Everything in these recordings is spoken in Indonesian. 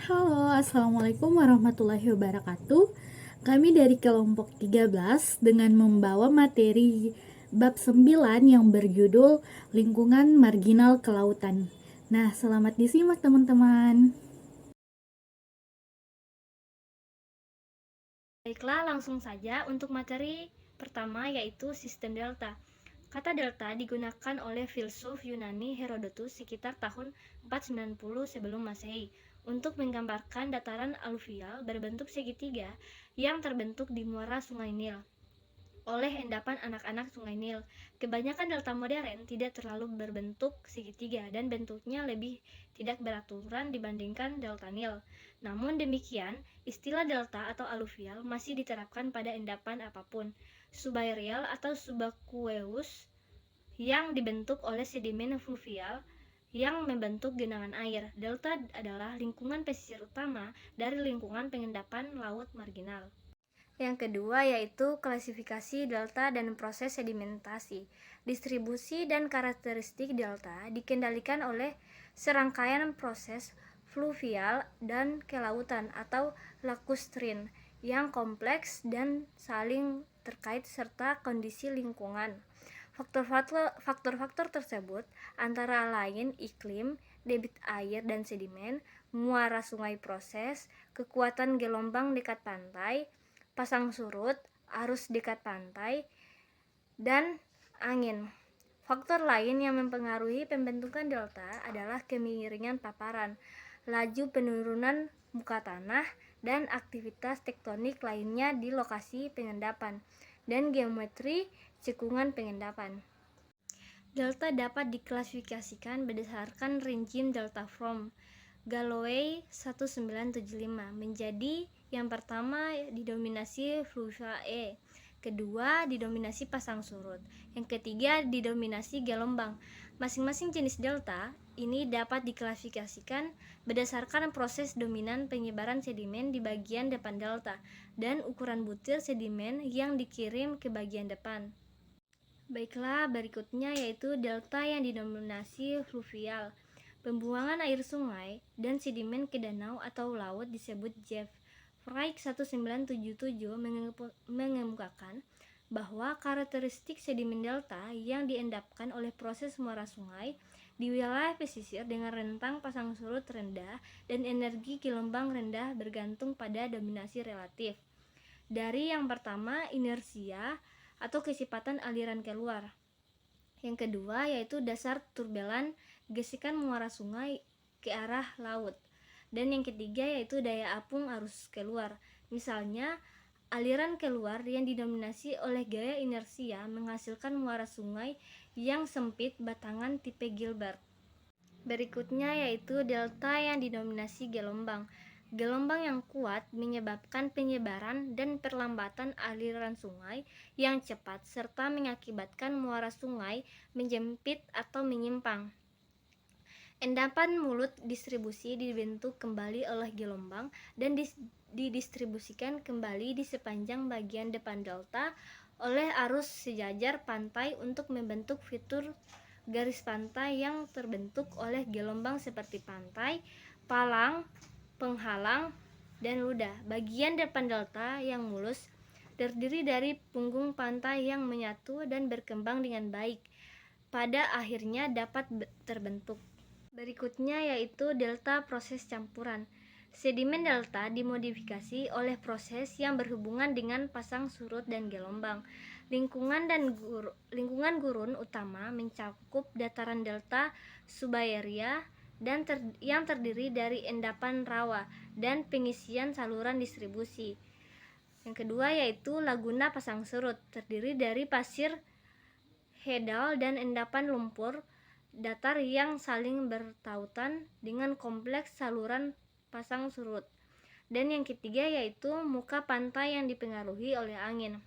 Halo, Assalamualaikum warahmatullahi wabarakatuh. Kami dari kelompok 13 dengan membawa materi bab 9 yang berjudul Lingkungan Marginal Kelautan. Nah, selamat disimak teman-teman. Baiklah, langsung saja untuk materi pertama yaitu sistem delta. Kata delta digunakan oleh filsuf Yunani Herodotus sekitar tahun 490 sebelum Masehi untuk menggambarkan dataran aluvial berbentuk segitiga yang terbentuk di muara Sungai Nil oleh endapan anak-anak Sungai Nil. Kebanyakan delta modern tidak terlalu berbentuk segitiga dan bentuknya lebih tidak beraturan dibandingkan delta Nil. Namun demikian, istilah delta atau aluvial masih diterapkan pada endapan apapun, subaerial atau subaqueous, yang dibentuk oleh sedimen fluvial yang membentuk genangan air. Delta adalah lingkungan pesisir utama dari lingkungan pengendapan laut marginal. Yang kedua yaitu klasifikasi delta dan proses sedimentasi. Distribusi dan karakteristik delta dikendalikan oleh serangkaian proses fluvial dan kelautan atau lakustrine yang kompleks dan saling terkait serta kondisi lingkungan. Faktor-faktor tersebut antara lain iklim, debit air dan sedimen, muara sungai proses, kekuatan gelombang dekat pantai, pasang surut, arus dekat pantai, dan angin. Faktor lain yang mempengaruhi pembentukan delta adalah kemiringan paparan, laju penurunan muka tanah, dan aktivitas tektonik lainnya di lokasi pengendapan, dan geometri cekungan pengendapan. Delta dapat diklasifikasikan berdasarkan rezim delta from Galloway 1975 menjadi yang pertama didominasi fluviae, kedua didominasi pasang surut, yang ketiga didominasi gelombang. Masing-masing jenis delta ini dapat diklasifikasikan berdasarkan proses dominan penyebaran sedimen di bagian depan delta dan ukuran butir sedimen yang dikirim ke bagian depan. Baiklah, berikutnya yaitu delta yang didominasi fluvial. Pembuangan air sungai dan sedimen ke danau atau laut disebut JEF. Wright 1977 mengemukakan bahwa karakteristik sedimen delta yang diendapkan oleh proses muara sungai di wilayah pesisir dengan rentang pasang surut rendah dan energi gelombang rendah bergantung pada dominasi relatif. Dari yang pertama, inersia atau kecepatan aliran keluar. Yang kedua yaitu dasar turbulan gesekan muara sungai ke arah laut. Dan yang ketiga yaitu daya apung arus keluar. Misalnya, aliran keluar yang didominasi oleh gaya inersia menghasilkan muara sungai yang sempit batangan tipe Gilbert. Berikutnya yaitu delta yang didominasi gelombang. Gelombang yang kuat menyebabkan penyebaran dan perlambatan aliran sungai yang cepat serta mengakibatkan muara sungai menjepit atau menyimpang. Endapan mulut distribusi dibentuk kembali oleh gelombang dan didistribusikan kembali di sepanjang bagian depan delta oleh arus sejajar pantai untuk membentuk fitur garis pantai yang terbentuk oleh gelombang seperti pantai, palang, penghalang, dan ludah. Bagian depan delta yang mulus terdiri dari punggung pantai yang menyatu dan berkembang dengan baik. Pada akhirnya dapat terbentuk. Berikutnya yaitu delta proses campuran. Sedimen delta dimodifikasi oleh proses yang berhubungan dengan pasang surut dan gelombang. Lingkungan gurun utama mencakup dataran delta subaeria dan yang terdiri dari endapan rawa dan pengisian saluran distribusi. Yang kedua yaitu laguna pasang surut, terdiri dari pasir hedal dan endapan lumpur datar yang saling bertautan dengan kompleks saluran pasang surut. Dan yang ketiga yaitu muka pantai yang dipengaruhi oleh angin,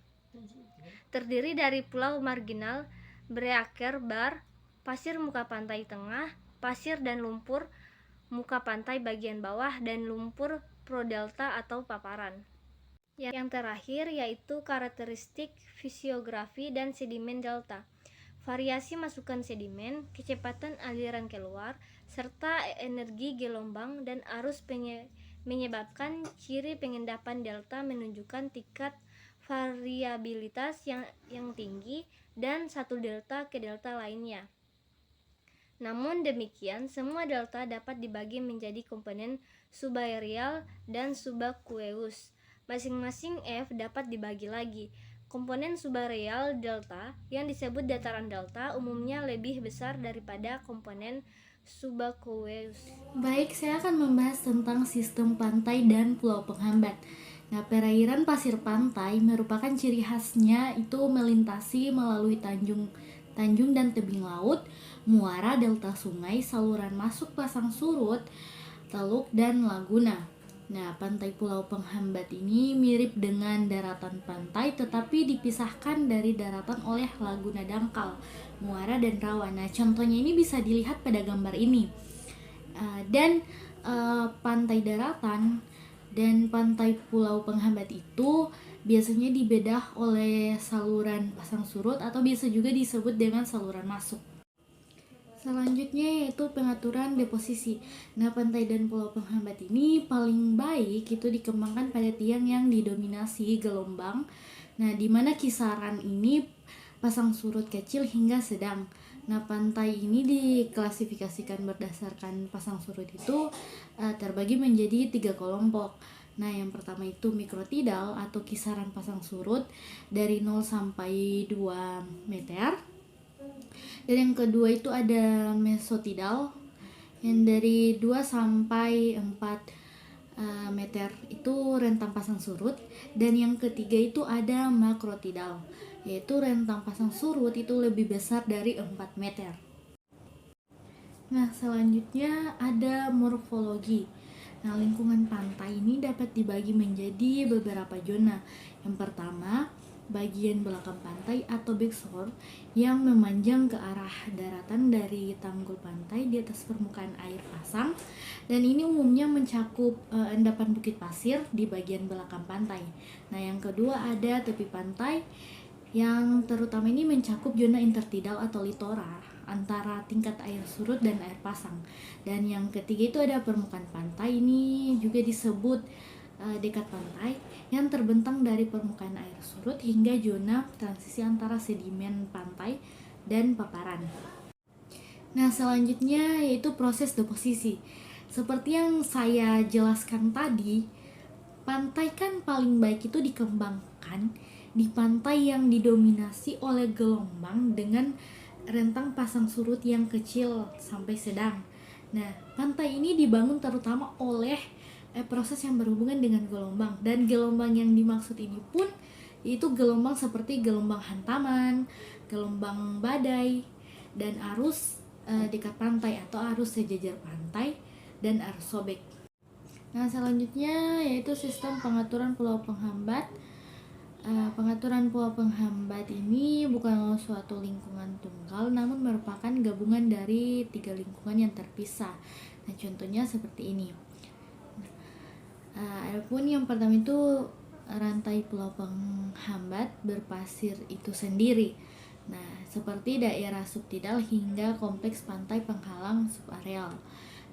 terdiri dari pulau marginal, breaker bar, pasir muka pantai tengah, pasir dan lumpur muka pantai bagian bawah, dan lumpur prodelta atau paparan. Yang terakhir yaitu karakteristik fisiografi dan sedimen delta. Variasi masukan sedimen, kecepatan aliran keluar, serta energi gelombang dan arus menyebabkan ciri pengendapan delta menunjukkan tingkat variabilitas yang tinggi dan satu delta ke delta lainnya. Namun demikian, semua delta dapat dibagi menjadi komponen subaerial dan subaqueous. Masing-masing F dapat dibagi lagi. Komponen subaerial delta yang disebut dataran delta umumnya lebih besar daripada komponen subaqueous. Baik, saya akan membahas tentang sistem pantai dan pulau penghambat. Nah, perairan pasir pantai merupakan ciri khasnya itu melintasi melalui tanjung dan tebing laut, muara, delta sungai, saluran masuk pasang surut, teluk, dan laguna. Nah, pantai pulau penghambat ini mirip dengan daratan pantai tetapi dipisahkan dari daratan oleh laguna dangkal, muara, dan rawa. Nah, contohnya ini bisa dilihat pada gambar ini. Pantai daratan dan pantai pulau penghambat itu biasanya dibedah oleh saluran pasang surut atau biasa juga disebut dengan saluran masuk. Selanjutnya yaitu pengaturan deposisi. Nah, pantai dan pulau penghambat ini paling baik itu dikembangkan pada tiang yang didominasi gelombang. Nah, di mana kisaran ini pasang surut kecil hingga sedang. Nah, pantai ini diklasifikasikan berdasarkan pasang surut itu terbagi menjadi 3 kelompok. Nah, yang pertama itu mikrotidal atau kisaran pasang surut dari 0 sampai 2 meter. Dan yang kedua itu ada mesotidal yang dari 2 sampai 4 meter itu rentang pasang surut. Dan yang ketiga itu ada makrotidal, yaitu rentang pasang surut itu lebih besar dari 4 meter. Nah, selanjutnya ada morfologi. Nah, lingkungan pantai ini dapat dibagi menjadi beberapa zona. Yang pertama, bagian belakang pantai atau backshore yang memanjang ke arah daratan dari tanggul pantai di atas permukaan air pasang, dan ini umumnya mencakup endapan bukit pasir di bagian belakang pantai. Nah, yang kedua ada tepi pantai yang terutama ini mencakup zona intertidal atau littoral antara tingkat air surut dan air pasang. Dan yang ketiga itu ada permukaan pantai, ini juga disebut dekat pantai yang terbentang dari permukaan air surut hingga zona transisi antara sedimen pantai dan paparan. Nah, selanjutnya yaitu proses deposisi. Seperti yang saya jelaskan tadi, pantai kan paling baik itu dikembangkan di pantai yang didominasi oleh gelombang dengan rentang pasang surut yang kecil sampai sedang. Nah, pantai ini dibangun terutama oleh proses yang berhubungan dengan gelombang, dan gelombang yang dimaksud ini pun itu gelombang seperti gelombang hantaman, gelombang badai, dan arus dekat pantai atau arus sejajar pantai dan arus sobek. Nah, selanjutnya yaitu sistem pengaturan pulau penghambat. Pengaturan pulau penghambat ini bukanlah suatu lingkungan tunggal, namun merupakan gabungan dari 3 lingkungan yang terpisah. Nah, contohnya seperti ini. Adapun yang pertama itu rantai pulau penghambat berpasir itu sendiri. Nah, seperti daerah subtidal hingga kompleks pantai penghalang subareal.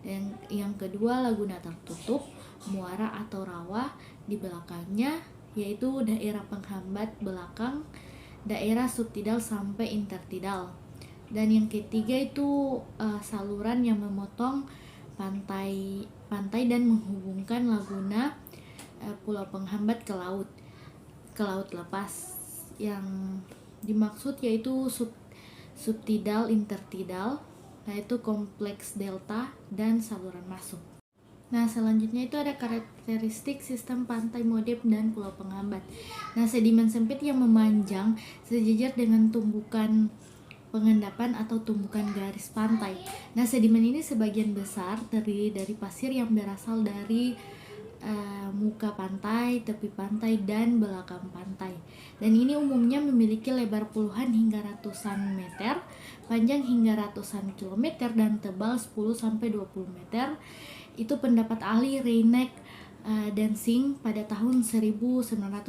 Dan yang kedua laguna tertutup, muara atau rawa di belakangnya, yaitu daerah penghambat belakang, daerah subtidal sampai intertidal. Dan yang ketiga itu saluran yang memotong pantai dan menghubungkan laguna pulau penghambat ke laut lepas. Yang dimaksud yaitu subtidal, intertidal, yaitu kompleks delta dan saluran masuk. Nah, selanjutnya itu ada karakteristik sistem pantai modep dan pulau penghambat. Nah, sedimen sempit yang memanjang sejajar dengan tumbukan pengendapan atau tumbukan garis pantai. Nah, sedimen ini sebagian besar terdiri dari pasir yang berasal dari muka pantai, tepi pantai, dan belakang pantai. Dan ini umumnya memiliki lebar puluhan hingga ratusan meter, panjang hingga ratusan kilometer, dan tebal 10-20 meter. Itu pendapat ahli Reineck dan Singh pada tahun 1980.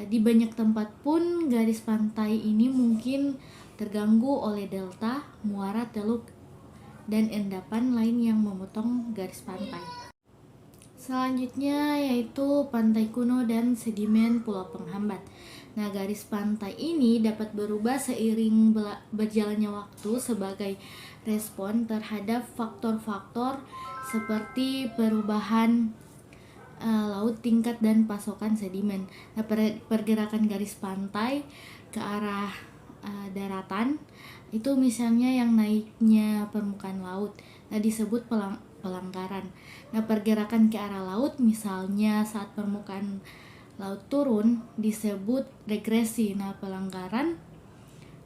Di banyak tempat pun garis pantai ini mungkin terganggu oleh delta, muara, teluk, dan endapan lain yang memotong garis pantai. Selanjutnya yaitu pantai kuno dan sedimen pulau penghambat. Nah, garis pantai ini dapat berubah seiring berjalannya waktu sebagai respon terhadap faktor-faktor seperti perubahan laut, tingkat dan pasokan sedimen. Nah, pergerakan garis pantai ke arah daratan itu misalnya yang naiknya permukaan laut, nah disebut pelanggaran. Nah, pergerakan ke arah laut misalnya saat permukaan laut turun disebut regresi. Nah, pelanggaran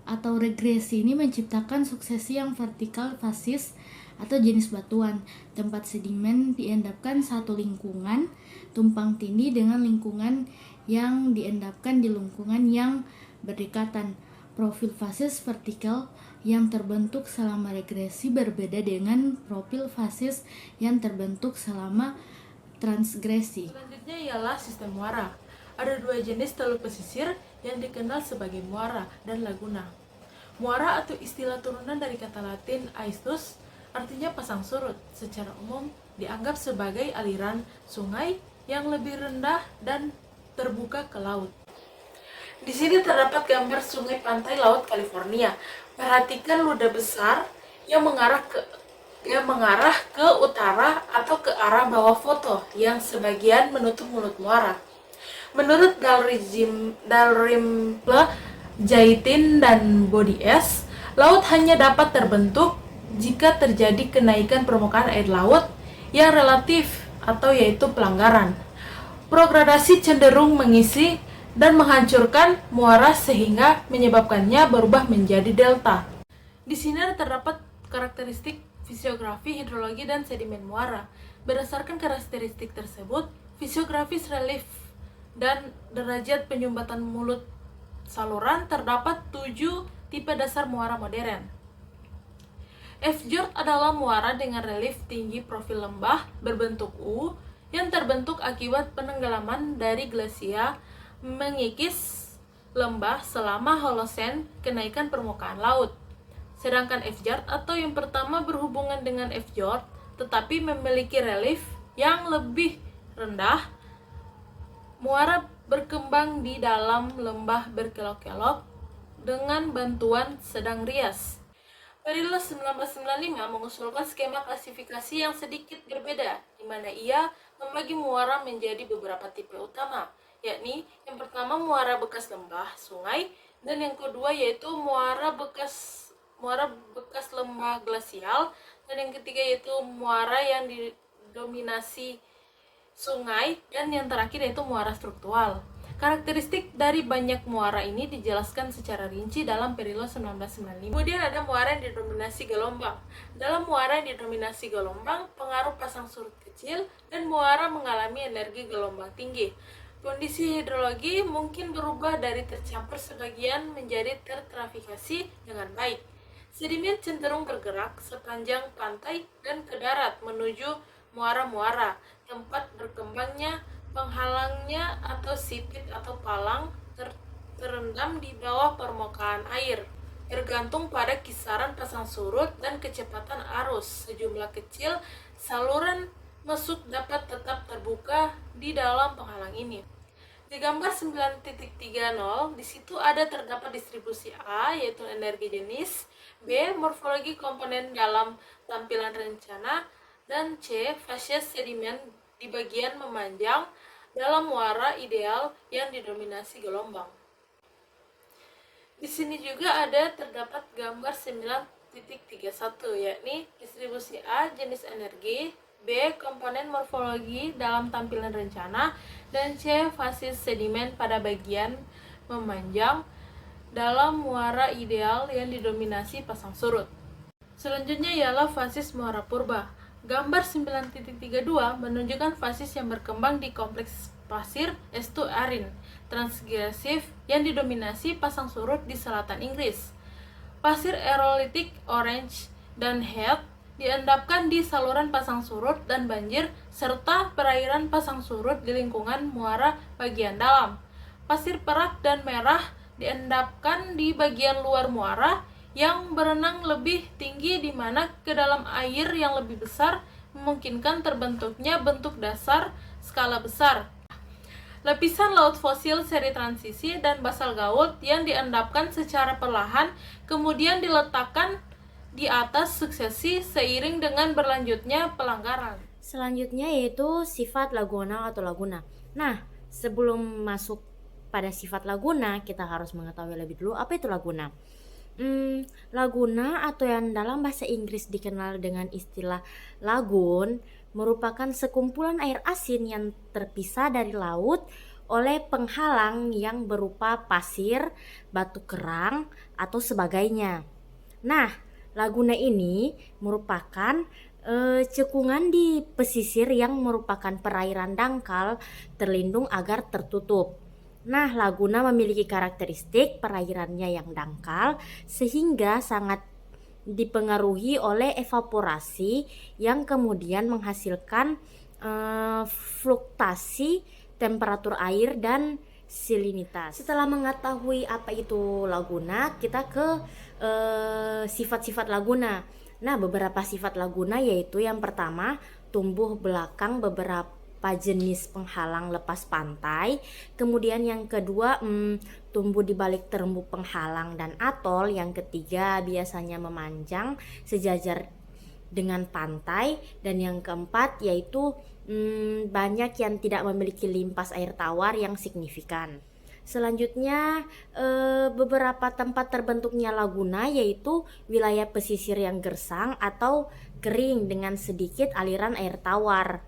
atau regresi ini menciptakan suksesi yang vertikal fasis atau jenis batuan. Tempat sedimen diendapkan satu lingkungan tumpang tindih dengan lingkungan yang diendapkan di lingkungan yang berdekatan. Profil fasis vertikal yang terbentuk selama regresi berbeda dengan profil fasis yang terbentuk selama transgresi. Selanjutnya ialah sistem muara. Ada dua jenis teluk pesisir yang dikenal sebagai muara dan laguna. Muara atau istilah turunan dari kata Latin aistus, artinya pasang surut. Secara umum dianggap sebagai aliran sungai yang lebih rendah dan terbuka ke laut. Di sini terdapat gambar sungai pantai laut California. Perhatikan ludah besar yang mengarah ke utara atau ke arah bawah foto yang sebagian menutup mulut muara. Menurut Dalrymple, Jaitin, dan Body S, laut hanya dapat terbentuk jika terjadi kenaikan permukaan air laut yang relatif atau yaitu pelanggaran. Progradasi cenderung mengisi dan menghancurkan muara sehingga menyebabkannya berubah menjadi delta. Di sini terdapat karakteristik fisiografi, hidrologi, dan sedimen muara. Berdasarkan karakteristik tersebut, fisiografis relief dan derajat penyumbatan mulut saluran terdapat 7 tipe dasar muara modern. Fjord adalah muara dengan relief tinggi profil lembah berbentuk U yang terbentuk akibat penenggelaman dari glasier mengikis lembah selama Holosen kenaikan permukaan laut. Sedangkan fjord atau yang pertama berhubungan dengan fjord tetapi memiliki relief yang lebih rendah. Muara berkembang di dalam lembah berkelok-kelok dengan bantuan sedang rias. Perillo 1995 mengusulkan skema klasifikasi yang sedikit berbeda, di mana ia membagi muara menjadi beberapa tipe utama, yakni yang pertama muara bekas lembah sungai, dan yang kedua yaitu muara bekas lembah glasial, dan yang ketiga yaitu muara yang didominasi sungai, dan yang terakhir yaitu muara struktural. Karakteristik dari banyak muara ini dijelaskan secara rinci dalam Perillo 1995. Kemudian ada muara yang didominasi gelombang. Dalam muara yang didominasi gelombang, pengaruh pasang surut kecil dan muara mengalami energi gelombang tinggi. Kondisi hidrologi mungkin berubah dari tercampur sebagian menjadi tertrafikasi dengan baik. Sedimen cenderung bergerak sepanjang pantai dan ke darat menuju muara-muara, tempat berkembangnya penghalangnya atau sipit atau palang terendam di bawah permukaan air. Tergantung pada kisaran pasang surut dan kecepatan arus. Sejumlah kecil saluran masuk dapat tetap terbuka di dalam penghalang ini. Di gambar 9.30, di situ ada terdapat distribusi A, yaitu energi jenis, B, morfologi komponen dalam tampilan rencana, dan C, fase sedimen di bagian memanjang dalam muara ideal yang didominasi gelombang. Di sini juga ada terdapat gambar 9.31, yakni distribusi A jenis energi, B komponen morfologi dalam tampilan rencana, dan C fase sedimen pada bagian memanjang dalam muara ideal yang didominasi pasang surut. Selanjutnya ialah fasis muara purba. Gambar 9.32 menunjukkan fasis yang berkembang di kompleks pasir estuarin transgresif yang didominasi pasang surut di selatan Inggris. Pasir aerolitik Orange dan Heath diendapkan di saluran pasang surut dan banjir serta perairan pasang surut di lingkungan muara bagian dalam. Pasir perak dan merah diendapkan di bagian luar muara yang berenang lebih tinggi di mana ke dalam air yang lebih besar memungkinkan terbentuknya bentuk dasar skala besar. Lapisan laut fosil seri transisi dan basal gault yang diendapkan secara perlahan kemudian diletakkan di atas suksesi seiring dengan berlanjutnya pelanggaran. Selanjutnya yaitu sifat lagunal atau laguna. Nah, sebelum masuk pada sifat laguna, kita harus mengetahui lebih dulu apa itu laguna. Laguna atau yang dalam bahasa Inggris dikenal dengan istilah lagoon merupakan sekumpulan air asin yang terpisah dari laut oleh penghalang yang berupa pasir, batu kerang, atau sebagainya. Nah, laguna ini merupakan cekungan di pesisir yang merupakan perairan dangkal terlindung agar tertutup. Nah, laguna memiliki karakteristik perairannya yang dangkal sehingga sangat dipengaruhi oleh evaporasi yang kemudian menghasilkan fluktuasi temperatur air dan salinitas. Setelah mengetahui apa itu laguna, kita ke sifat-sifat laguna. Nah, beberapa sifat laguna yaitu yang pertama, tumbuh belakang beberapa jenis penghalang lepas pantai. Kemudian yang kedua, tumbuh di balik terumbu penghalang dan atol. Yang ketiga, biasanya memanjang sejajar dengan pantai. Dan yang keempat yaitu banyak yang tidak memiliki limpas air tawar yang signifikan. Selanjutnya, beberapa tempat terbentuknya laguna yaitu wilayah pesisir yang gersang atau kering dengan sedikit aliran air tawar.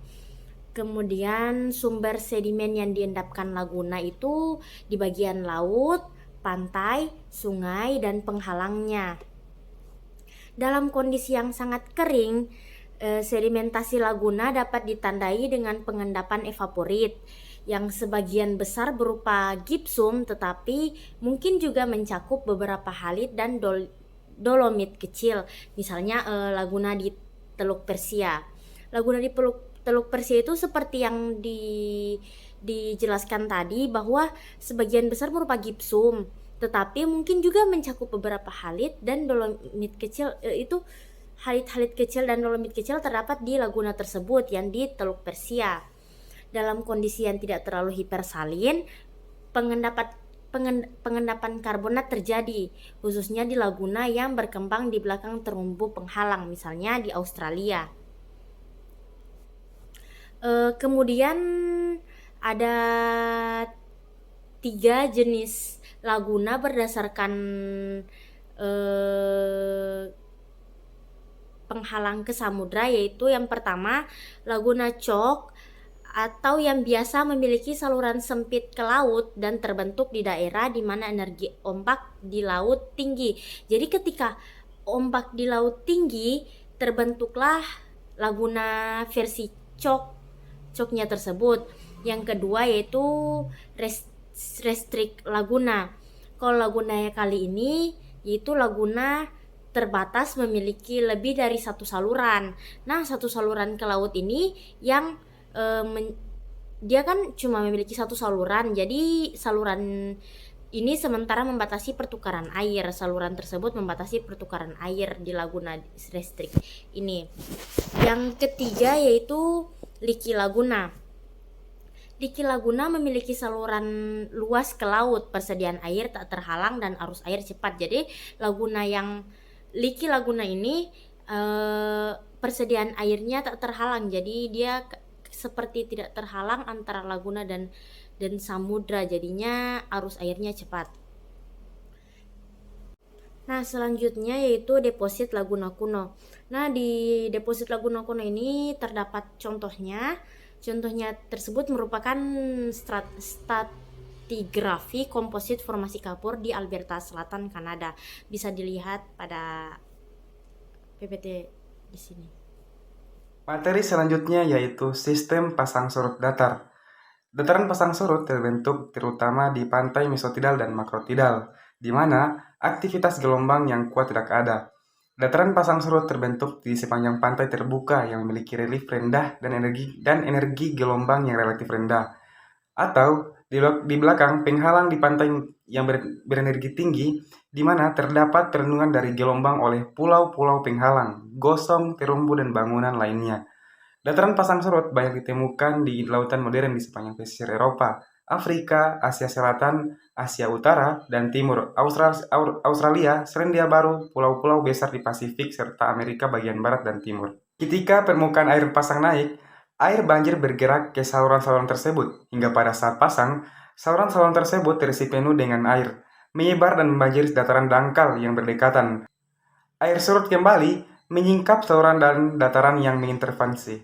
Kemudian sumber sedimen yang diendapkan laguna itu di bagian laut, pantai, sungai, dan penghalangnya. Dalam kondisi yang sangat kering, sedimentasi laguna dapat ditandai dengan pengendapan evaporit yang sebagian besar berupa gipsum, tetapi mungkin juga mencakup beberapa halit dan dolomit kecil, misalnya laguna di Teluk Persia. Laguna di Teluk Persia itu seperti yang dijelaskan tadi bahwa sebagian besar berupa gipsum, tetapi mungkin juga mencakup beberapa halit dan dolomit kecil. Itu halit-halit kecil dan dolomit kecil terdapat di laguna tersebut yang di Teluk Persia. Dalam kondisi yang tidak terlalu hipersalin, pengendapan karbonat terjadi, khususnya di laguna yang berkembang di belakang terumbu penghalang, misalnya di Australia. Kemudian ada 3 jenis laguna berdasarkan penghalang ke samudra, yaitu yang pertama laguna Chalk atau yang biasa memiliki saluran sempit ke laut dan terbentuk di daerah di mana energi ombak di laut tinggi. Jadi ketika ombak di laut tinggi terbentuklah laguna versi Chalknya tersebut. Yang kedua yaitu restrict laguna. Kalau laguna kali ini yaitu laguna terbatas memiliki lebih dari satu saluran. Nah, satu saluran ke laut ini yang dia kan cuma memiliki satu saluran. Jadi saluran ini sementara membatasi pertukaran air. Saluran tersebut membatasi pertukaran air di laguna restrict ini. Yang ketiga yaitu leaky laguna. Leaky laguna memiliki saluran luas ke laut, persediaan air tak terhalang dan arus air cepat. Jadi laguna yang leaky laguna ini persediaan airnya tak terhalang. Jadi dia seperti tidak terhalang antara laguna dan samudra, jadinya arus airnya cepat. Nah, selanjutnya yaitu deposit laguna kuno. Nah, di deposit laguna kuno ini terdapat contohnya. Contohnya tersebut merupakan stratigrafi komposit formasi kapur di Alberta Selatan, Kanada. Bisa dilihat pada PPT di sini. Materi selanjutnya yaitu sistem pasang surut datar. Dataran pasang surut terbentuk terutama di pantai mesotidal dan makrotidal, di mana aktivitas gelombang yang kuat tidak ada. Dataran pasang surut terbentuk di sepanjang pantai terbuka yang memiliki relief rendah dan energi gelombang yang relatif rendah, atau di belakang penghalang di pantai yang berenergi tinggi, di mana terdapat perlindungan dari gelombang oleh pulau-pulau penghalang, gosong, terumbu, dan bangunan lainnya. Dataran pasang surut banyak ditemukan di lautan modern di sepanjang pesisir Eropa, Afrika, Asia Selatan, Asia Utara, dan Timur, Australia, Selandia Baru, pulau-pulau besar di Pasifik, serta Amerika bagian barat dan timur. Ketika permukaan air pasang naik, air banjir bergerak ke saluran-saluran tersebut, hingga pada saat pasang, saluran-saluran tersebut terisi penuh dengan air, menyebar dan membanjiri dataran dangkal yang berdekatan. Air surut kembali menyingkap saluran dan dataran yang mengintervensi.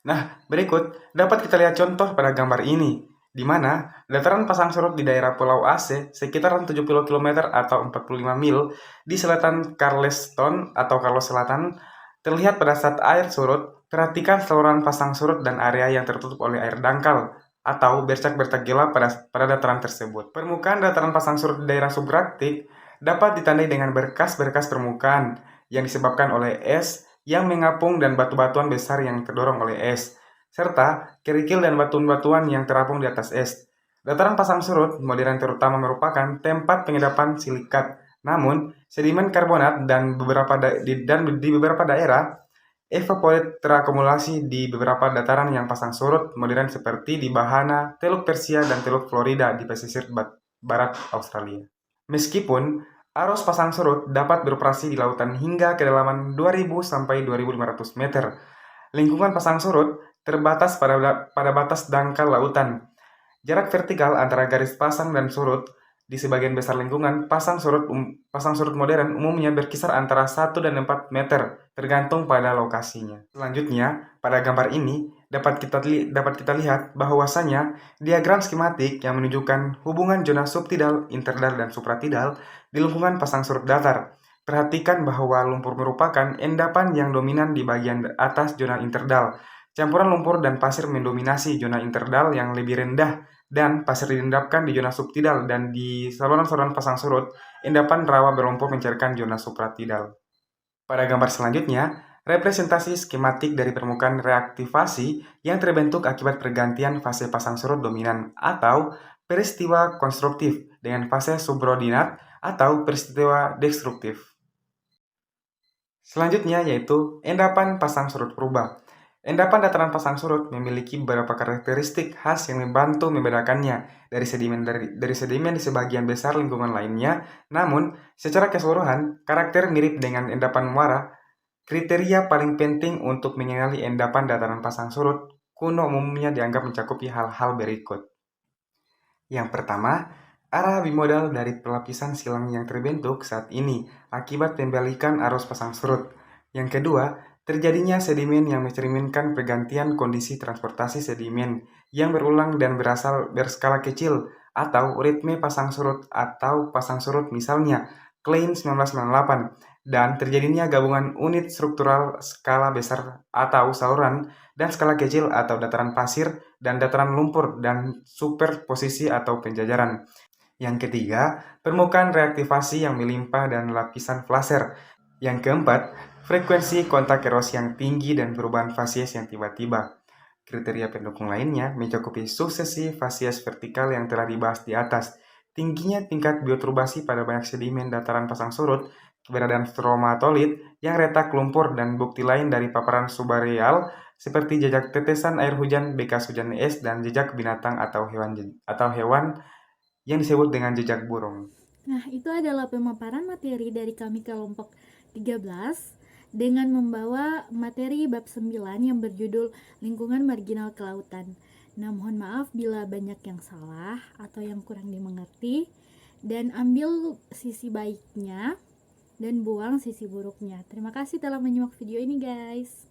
Nah, berikut dapat kita lihat contoh pada gambar ini, di mana dataran pasang surut di daerah Pulau Aceh sekitar 70 km atau 45 mil di selatan Charleston atau Carlos Selatan terlihat pada saat air surut. Perhatikan saluran pasang surut dan area yang tertutup oleh air dangkal atau bercak-bercak gelap pada dataran tersebut. Permukaan dataran pasang surut di daerah subarktik dapat ditandai dengan berkas-berkas permukaan yang disebabkan oleh es yang mengapung dan batu-batuan besar yang terdorong oleh es, serta kerikil dan batuan-batuan yang terapung di atas es. Dataran pasang surut modern terutama merupakan tempat pengendapan silikat, namun sedimen karbonat dan di beberapa daerah evaporat terakumulasi di beberapa dataran yang pasang surut modern seperti di Bahana, Teluk Persia, dan Teluk Florida di pesisir barat Australia. Meskipun arus pasang surut dapat beroperasi di lautan hingga kedalaman 2000 sampai 2500 meter. Lingkungan pasang surut terbatas pada batas dangkal lautan. Jarak vertikal antara garis pasang dan surut di sebagian besar lingkungan pasang surut modern umumnya berkisar antara 1 dan 4 meter, tergantung pada lokasinya. Selanjutnya, pada gambar ini dapat kita lihat bahwasanya diagram skematik yang menunjukkan hubungan zona subtidal, interdal, dan supratidal di lingkungan pasang surut datar. Perhatikan bahwa lumpur merupakan endapan yang dominan di bagian atas zona interdal. Campuran lumpur dan pasir mendominasi zona interdal yang lebih rendah, dan pasir diendapkan di zona subtidal, dan di saluran-saluran pasang surut, endapan rawa berlumpur mencairkan zona supratidal. Pada gambar selanjutnya, representasi skematik dari permukaan reaktivasi yang terbentuk akibat pergantian fase pasang surut dominan atau peristiwa konstruktif dengan fase subordinat atau peristiwa destruktif. Selanjutnya yaitu endapan pasang surut purba. Endapan dataran pasang surut memiliki beberapa karakteristik khas yang membantu membedakannya dari sedimen di sebagian besar lingkungan lainnya. Namun, secara keseluruhan, karakter mirip dengan endapan muara. Kriteria paling penting untuk mengenali endapan dataran pasang surut kuno umumnya dianggap mencakupi hal-hal berikut. Yang pertama, arah bimodal dari pelapisan silang yang terbentuk saat ini akibat pembalikan arus pasang surut. Yang kedua, terjadinya sedimen yang mencerminkan pergantian kondisi transportasi sedimen yang berulang dan berskala kecil atau ritme pasang surut atau pasang surut misalnya Klein 1998, dan terjadinya gabungan unit struktural skala besar atau saluran dan skala kecil atau dataran pasir dan dataran lumpur dan superposisi atau penjajaran. Yang ketiga, permukaan reaktivasi yang melimpah dan lapisan flaser. Yang keempat, frekuensi kontak erosi yang tinggi dan perubahan fasies yang tiba-tiba. Kriteria pendukung lainnya mencakupi suksesi fasies vertikal yang telah dibahas di atas, tingginya tingkat bioturbasi pada banyak sedimen dataran pasang surut, keberadaan stromatolit yang retak lumpur, dan bukti lain dari paparan subareal seperti jejak tetesan air hujan, bekas hujan es, dan jejak binatang atau hewan yang disebut dengan jejak burung. Nah, itu adalah pemaparan materi dari kami kelompok 13 dengan membawa materi bab 9 yang berjudul Lingkungan Marginal Kelautan. Nah, mohon maaf bila banyak yang salah atau yang kurang dimengerti, dan ambil sisi baiknya dan buang sisi buruknya. Terima kasih telah menyimak video ini, guys.